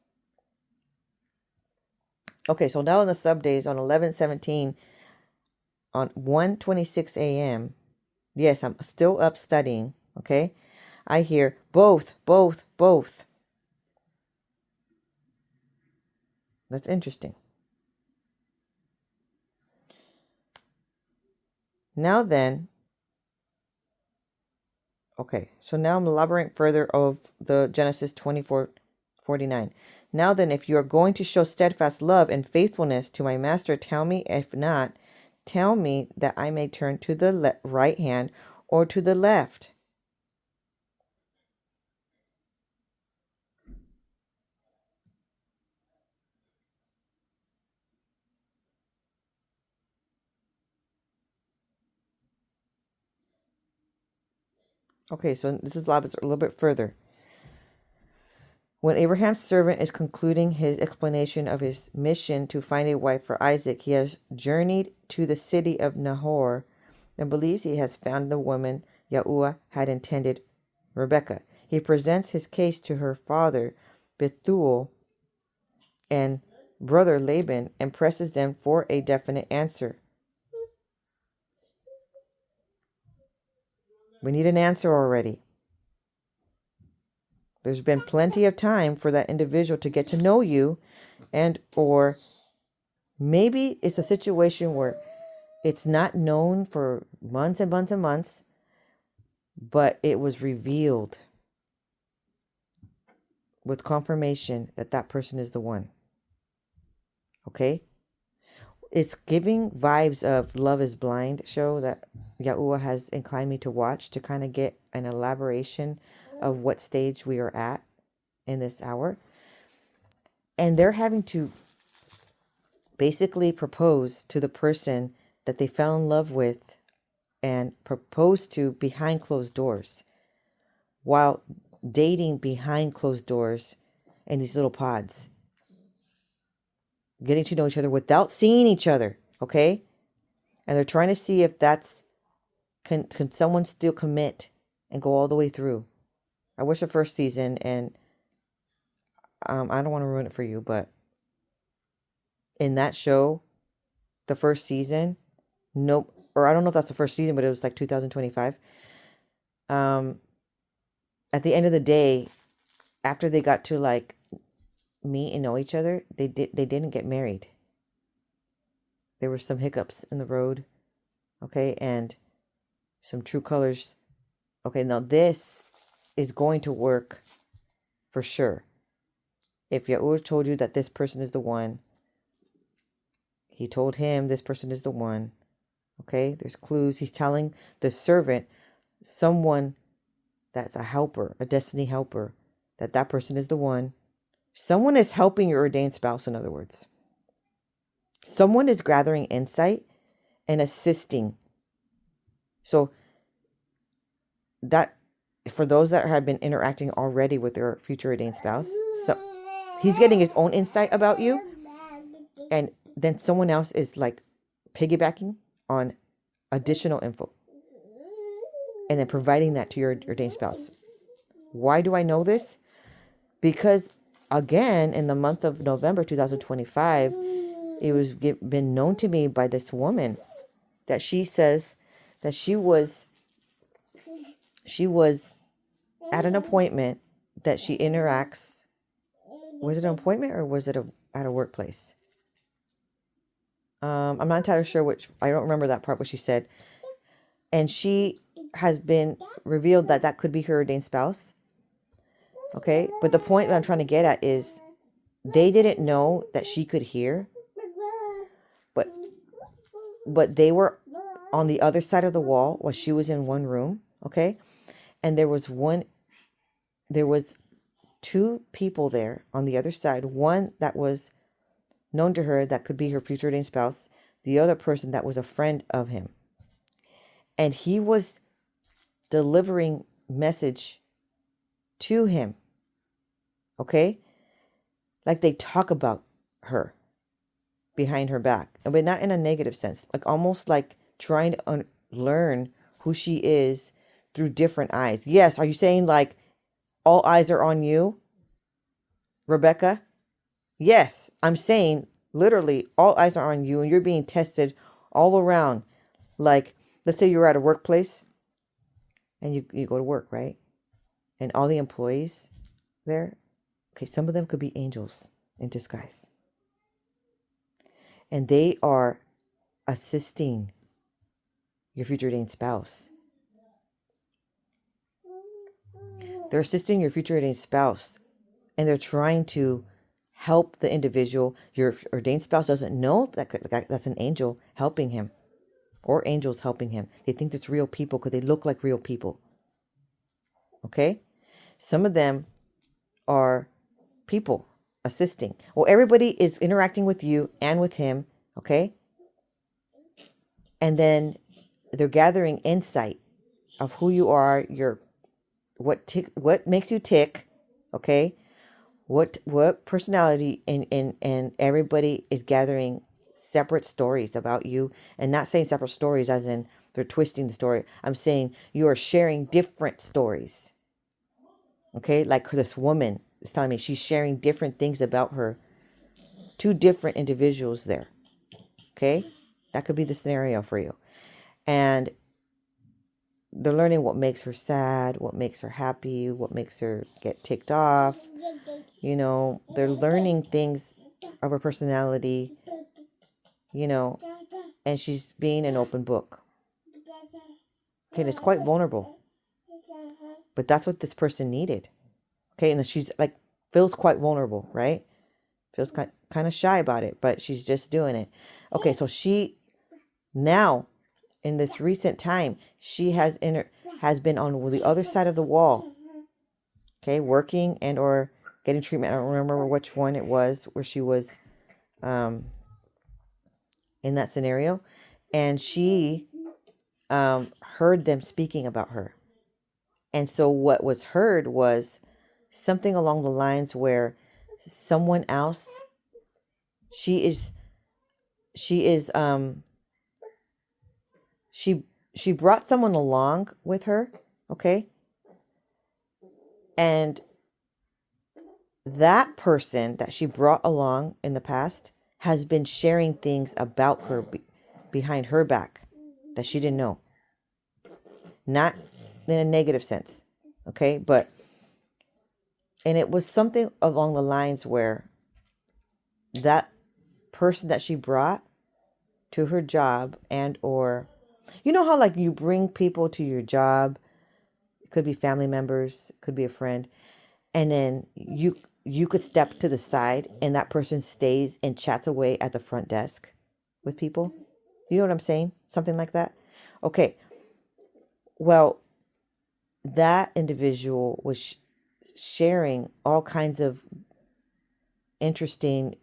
Okay, so now in the sub days on 11/17 on 1:26 a.m. Yes, I'm still up studying. Okay, I hear both. That's interesting. Now then, okay, so now I'm elaborating further of the Genesis 24:49. Now then, if you are going to show steadfast love and faithfulness to my master, tell me. If not, tell me that I may turn to the right hand or to the left. Okay, so this is a little bit further. When Abraham's servant is concluding his explanation of his mission to find a wife for Isaac, he has journeyed to the city of Nahor and believes he has found the woman Yahuah had intended, Rebekah. He presents his case to her father, Bethuel, and brother Laban, and presses them for a definite answer. We need an answer already. There's been plenty of time for that individual to get to know you, and or maybe it's a situation where it's not known for months and months and months, but it was revealed with confirmation that that person is the one. Okay? It's giving vibes of Love is Blind show that Yahuah has inclined me to watch to kind of get an elaboration of what stage we are at in this hour. And they're having to basically propose to the person that they fell in love with and propose to behind closed doors while dating behind closed doors in these little pods, getting to know each other without seeing each other. Okay. And they're trying to see if that's, can someone still commit and go all the way through. I wish the first season, and I don't want to ruin it for you, but in that show, the first season, nope, or I don't know if that's the first season, but it was like 2025. At the end of the day, after they got to like meet and know each other, they didn't get married. There were some hiccups in the road, okay, and some true colors. Okay, now this is going to work for sure. If Yahuah told you that this person is the one, he told him this person is the one. Okay, there's clues. He's telling the servant, someone that's a helper, a destiny helper, that that person is the one. Someone is helping your ordained spouse, in other words. Someone is gathering insight and assisting. So that, for those that have been interacting already with their future ordained spouse, so he's getting his own insight about you, and then someone else is like piggybacking on additional info and then providing that to your ordained spouse. Why do I know this? Because again, in the month of November 2025, it was been known to me by this woman that she says that she was at an appointment that she interacts. Was it an appointment or was it at a workplace? I'm not entirely sure which. I don't remember that part, what she said. And she has been revealed that that could be her ordained spouse. Okay, but the point that I'm trying to get at is they didn't know that she could hear, but they were on the other side of the wall while she was in one room. Okay, and there was two people there on the other side. One that was known to her that could be her future ordained spouse. The other person that was a friend of him, and he was delivering message to him. Okay, like they talk about her behind her back, but not in a negative sense, like almost like trying to learn who she is through different eyes. Yes, are you saying like all eyes are on you, Rebekah? Yes, I'm saying literally all eyes are on you and you're being tested all around. Like, let's say you're at a workplace and you go to work, right? And all the employees there, okay, some of them could be angels in disguise. And they are assisting your future ordained spouse. They're assisting your future ordained spouse. And they're trying to help the individual. Your ordained spouse doesn't know that's an angel helping him. Or angels helping him. They think it's real people because they look like real people. Okay? Some of them are people assisting. Well, everybody is interacting with you and with him. Okay? And then they're gathering insight of who you are, what makes you tick, okay? What personality, and everybody is gathering separate stories about you, and not saying separate stories as in they're twisting the story. I'm saying you are sharing different stories. Okay, like this woman is telling me she's sharing different things about her. Two different individuals there. Okay, that could be the scenario for you, and they're learning what makes her sad, what makes her happy, what makes her get ticked off. You know, they're learning things of her personality, you know, and she's being an open book. Okay, and it's quite vulnerable. But that's what this person needed. Okay, and she's like, feels quite vulnerable, right? Feels kind of shy about it, but she's just doing it. Okay, so she now, in this recent time, she has been on the other side of the wall. Okay, working and or getting treatment. I don't remember which one it was where she was in that scenario. And she heard them speaking about her. And so what was heard was something along the lines where someone else, she brought someone along with her, okay? And that person that she brought along in the past has been sharing things about her behind her back that she didn't know. Not in a negative sense, okay? And it was something along the lines where that person that she brought to her job and or, you know how like you bring people to your job, it could be family members, it could be a friend, and then you could step to the side and that person stays and chats away at the front desk with people. You know what I'm saying? Something like that. Okay. Well, that individual was sharing all kinds of interesting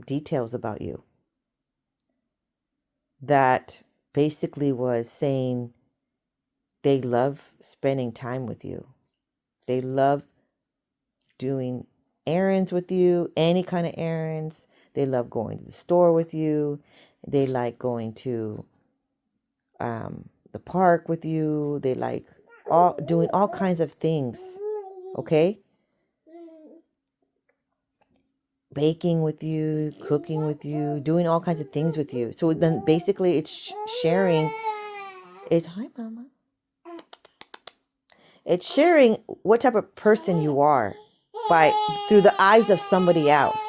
details about you that basically was saying they love spending time with you. They love doing errands with you, any kind of errands. They love going to the store with you. They like going to the park with you. They like doing all kinds of things. Okay? Baking with you, cooking with you, doing all kinds of things with you. So then basically it's sharing. Hi, Mama. It's sharing what type of person you are through the eyes of somebody else.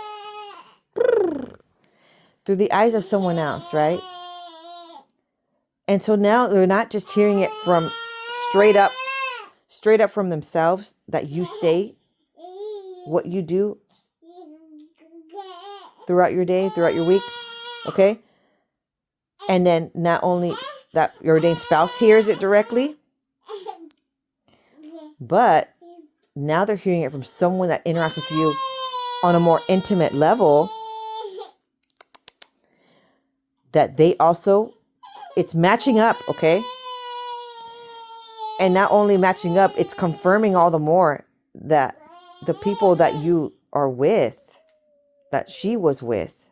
Through the eyes of someone else, right? And so now they're not just hearing it from straight up from themselves, that you say what you do throughout your day, throughout your week, okay? And then not only that your ordained spouse hears it directly, but now they're hearing it from someone that interacts with you on a more intimate level, that they also, it's matching up, okay? And not only matching up, it's confirming all the more that the people that you are with, that she was with,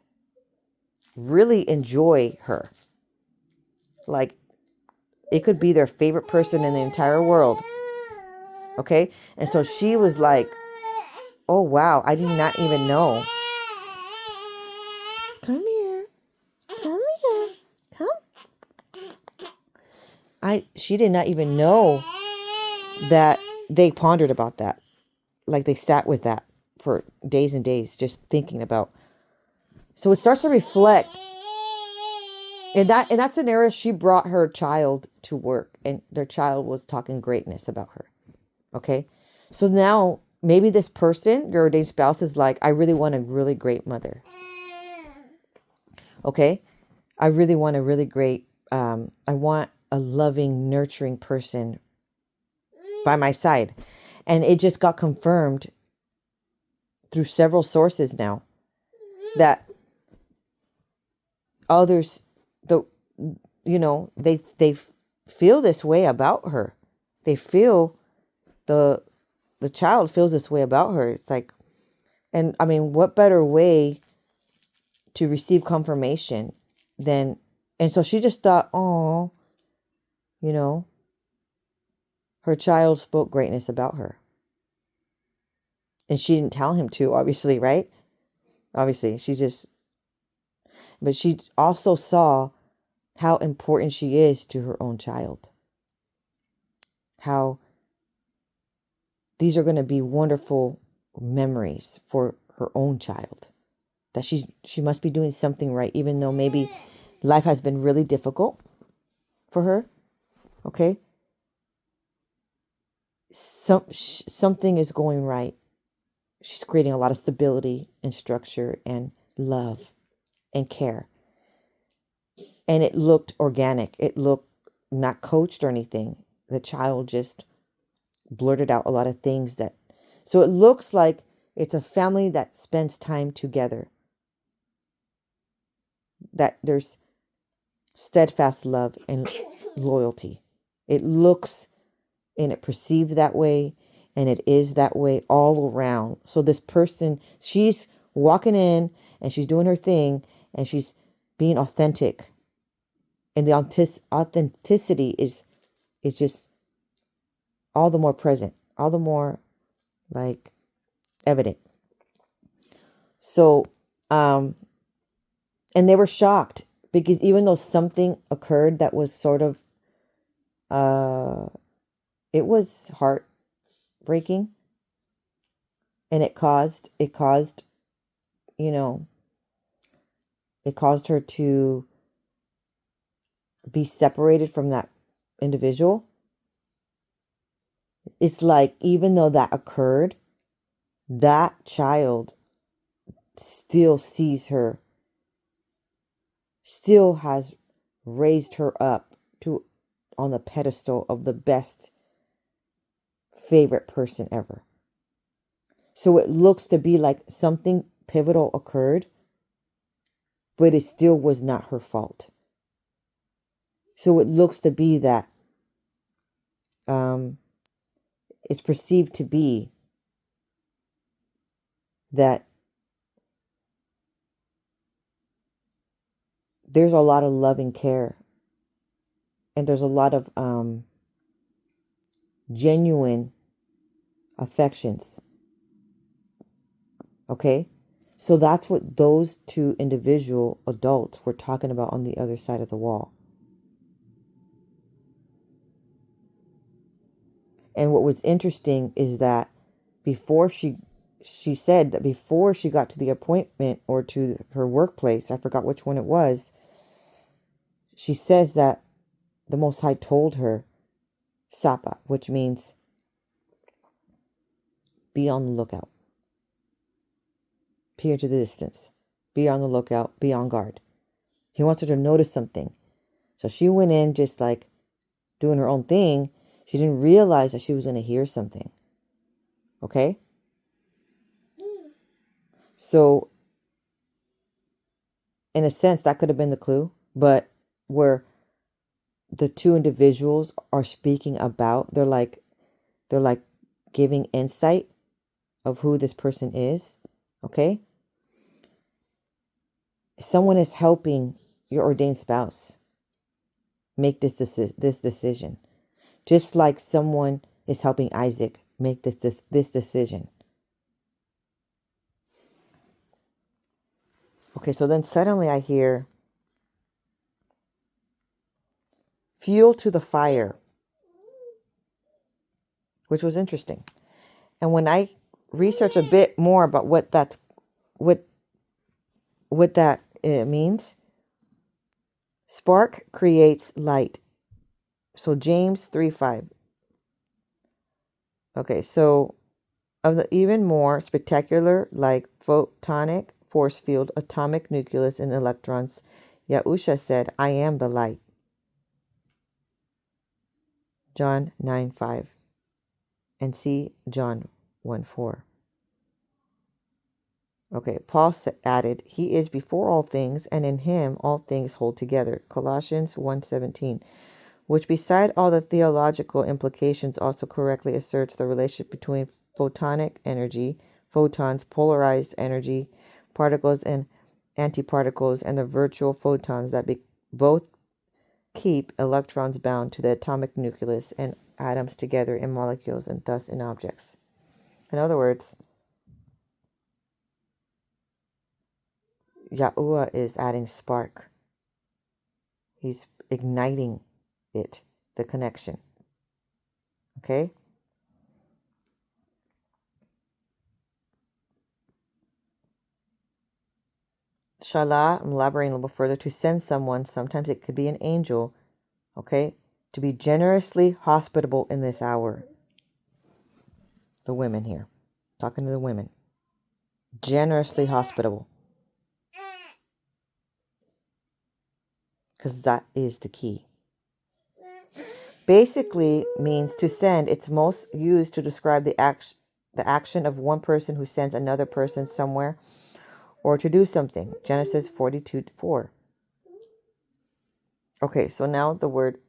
really enjoy her. Like, it could be their favorite person in the entire world. Okay? And so she was like, oh, wow, I did not even know. Come here. Come here. Come. She did not even know that they pondered about that. Like, they sat with that for days and days, just thinking about. So it starts to reflect. In that scenario, she brought her child to work, and their child was talking greatness about her. Okay? So now, maybe this person, your ordained spouse, is like, I really want a really great mother. Okay? I really want a really great, I want a loving, nurturing person by my side. And it just got confirmed through several sources now that others, they feel this way about her. They feel, the child feels this way about her. It's like, and I mean, what better way to receive confirmation than, and so she just thought, oh, her child spoke greatness about her. And she didn't tell him to, obviously, right? Obviously, but she also saw how important she is to her own child. How these are going to be wonderful memories for her own child. That she must be doing something right, even though maybe life has been really difficult for her. Okay? Something is going right. She's creating a lot of stability and structure and love and care. And it looked organic. It looked not coached or anything. The child just blurted out a lot of things so it looks like it's a family that spends time together. That there's steadfast love and loyalty. It looks and it perceived that way, and it is that way all around. So this person, she's walking in and she's doing her thing and she's being authentic. And the authenticity is just all the more present, all the more like evident. So, and they were shocked because even though something occurred that was sort of, it was heartbreaking, and it caused her to be separated from that individual. It's like, even though that occurred, that child still sees her, still has raised her up on the pedestal of the best favorite person ever. So it looks to be like something pivotal occurred, but it still was not her fault. So it looks to be that it's perceived to be that there's a lot of loving care, and there's a lot of genuine affections. Okay? So that's what those two individual adults were talking about on the other side of the wall. And what was interesting is that before she said that before she got to the appointment or to her workplace, I forgot which one it was, she says that the Most High told her, Sapa, which means be on the lookout. Peer to the distance. Be on the lookout. Be on guard. He wants her to notice something. So she went in just like doing her own thing. She didn't realize that she was going to hear something. Okay? So, in a sense, that could have been the clue. But where the two individuals are speaking about, they're like giving insight of who this person is. Okay? Someone is helping your ordained spouse make this decision. Just like someone is helping Isaac make this decision. Okay, so then suddenly I hear fuel to the fire, which was interesting. And when I research a bit more about what that means, spark creates light. So James 3:5. Okay, so of the even more spectacular, like photonic force field, atomic nucleus, and electrons, Yahuah said, I am the light. John 9:5. And see John 1:4. Okay, Paul added, He is before all things, and in Him all things hold together. Colossians 1:17, which beside all the theological implications also correctly asserts the relationship between photonic energy, photons, polarized energy, particles and antiparticles, and the virtual photons that both keep electrons bound to the atomic nucleus and atoms together in molecules and thus in objects. In other words, Yahuah is adding spark. He's igniting it, the connection. Okay? Shalah, I'm elaborating a little further, to send someone, sometimes it could be an angel, okay, to be generously hospitable in this hour. The women here. Talking to the women. Generously hospitable. Because that is the key. Basically means to send. It's most used to describe the action of one person who sends another person somewhere or to do something. Genesis 42:4. Okay, so now the word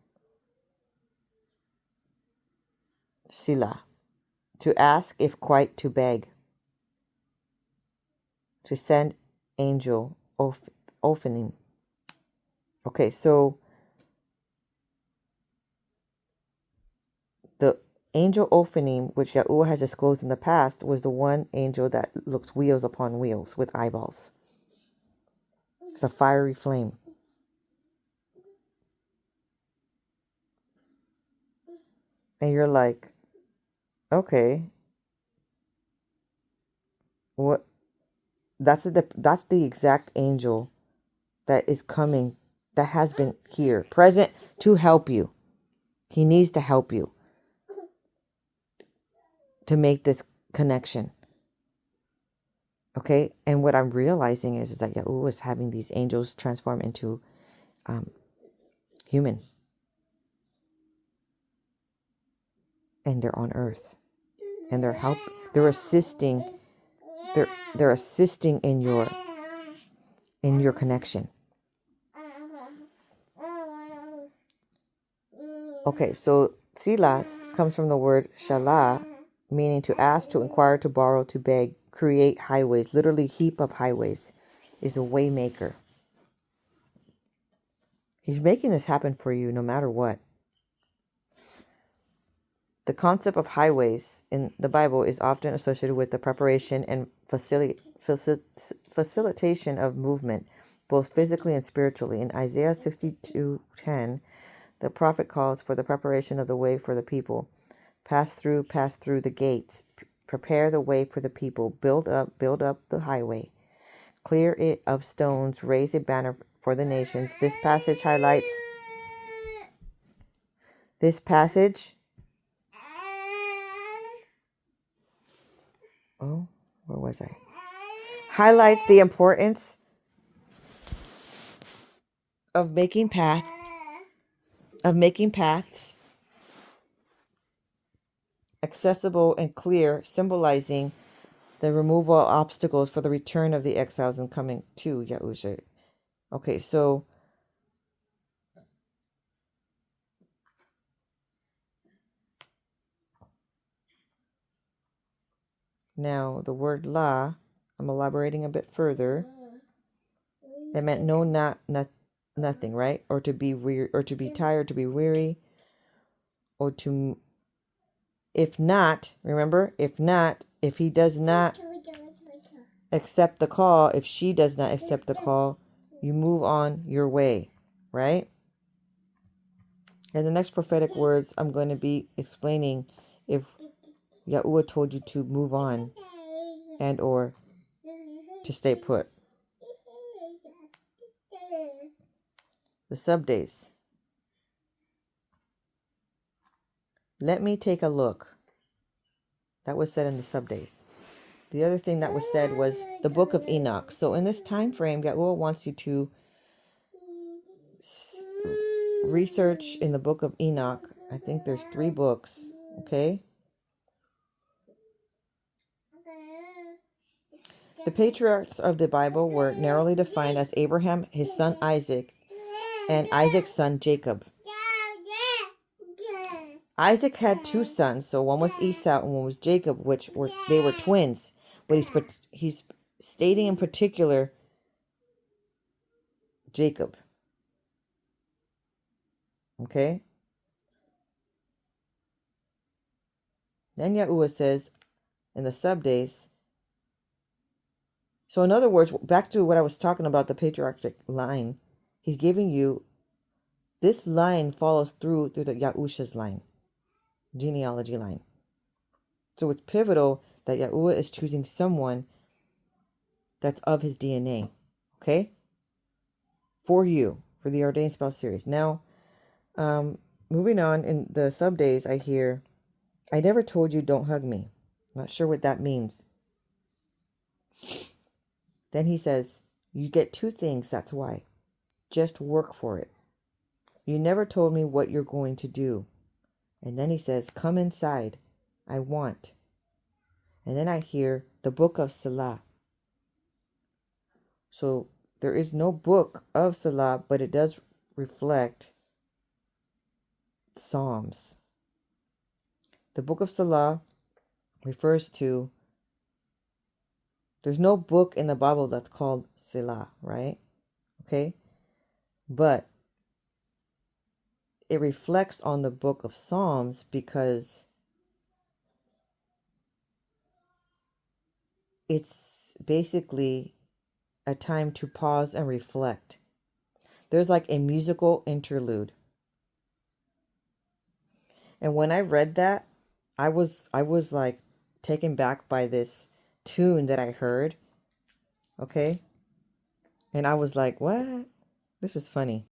sila. To ask, if quite to beg. To send angel, opening. Okay, so the angel opening, which Yahuah has disclosed in the past, was the one angel that looks wheels upon wheels with eyeballs. It's a fiery flame. And you're like, okay, what? That's the exact angel that is coming, that has been here, present to help you. He needs to help you to make this connection. Okay, and what I'm realizing is that Yahuah is having these angels transform into human, and they're on earth, and they're assisting, they're assisting in your connection. Okay, so silas comes from the word shalah, meaning to ask, to inquire, to borrow, to beg, create highways, literally heap of highways, is a way maker. He's making this happen for you no matter what. The concept of highways in the Bible is often associated with the preparation and facilitation of movement, both physically and spiritually. In Isaiah 62:10, the prophet calls for the preparation of the way for the people. Pass through the gates. Prepare the way for the people. Build up the highway. Clear it of stones. Raise a banner for the nations. This passage highlights. This passage. Oh, where was I? Highlights the importance of making paths accessible and clear, symbolizing the removal of obstacles for the return of the exiles and coming to Yahuah. Okay, so now the word la, I'm elaborating a bit further. That meant nothing, right? Or to be weary, or to be tired, to be weary, or to, if not, remember, if he does not accept the call, if she does not accept the call, you move on your way, right? And the next prophetic words I'm going to be explaining if Yahuah told you to move on and or to stay put. The sub-days. Let me take a look. That was said in the sub-days. The other thing that was said was the book of Enoch. So in this time frame, Yahuah wants you to research in the book of Enoch. I think there's 3 books, okay? The patriarchs of the Bible were narrowly defined as Abraham, his son Isaac, and Isaac's son Jacob. Isaac had 2 sons, so one was Esau and one was Jacob, which they were twins. But he's stating in particular Jacob. Okay? Then Yahuah says in the sub-days. So in other words, back to what I was talking about, the patriarchic line, he's giving you, this line follows through the Yahush's line, genealogy line. So it's pivotal that Yahuah is choosing someone that's of his DNA, okay? For you, for the Ordained Spouse series. Now, moving on, in the sub-days, I hear, I never told you don't hug me. Not sure what that means. Then he says, you get 2 things, that's why. Just work for it. You never told me what you're going to do. And then he says, come inside. I want. And then I hear the book of Salah. So there is no book of Salah, but it does reflect Psalms. The book of Salah refers to, there's no book in the Bible that's called Selah, right? Okay? But it reflects on the book of Psalms because it's basically a time to pause and reflect. There's like a musical interlude. And when I read that, I was like taken back by this tune that I heard. Okay? And I was like, what? This is funny.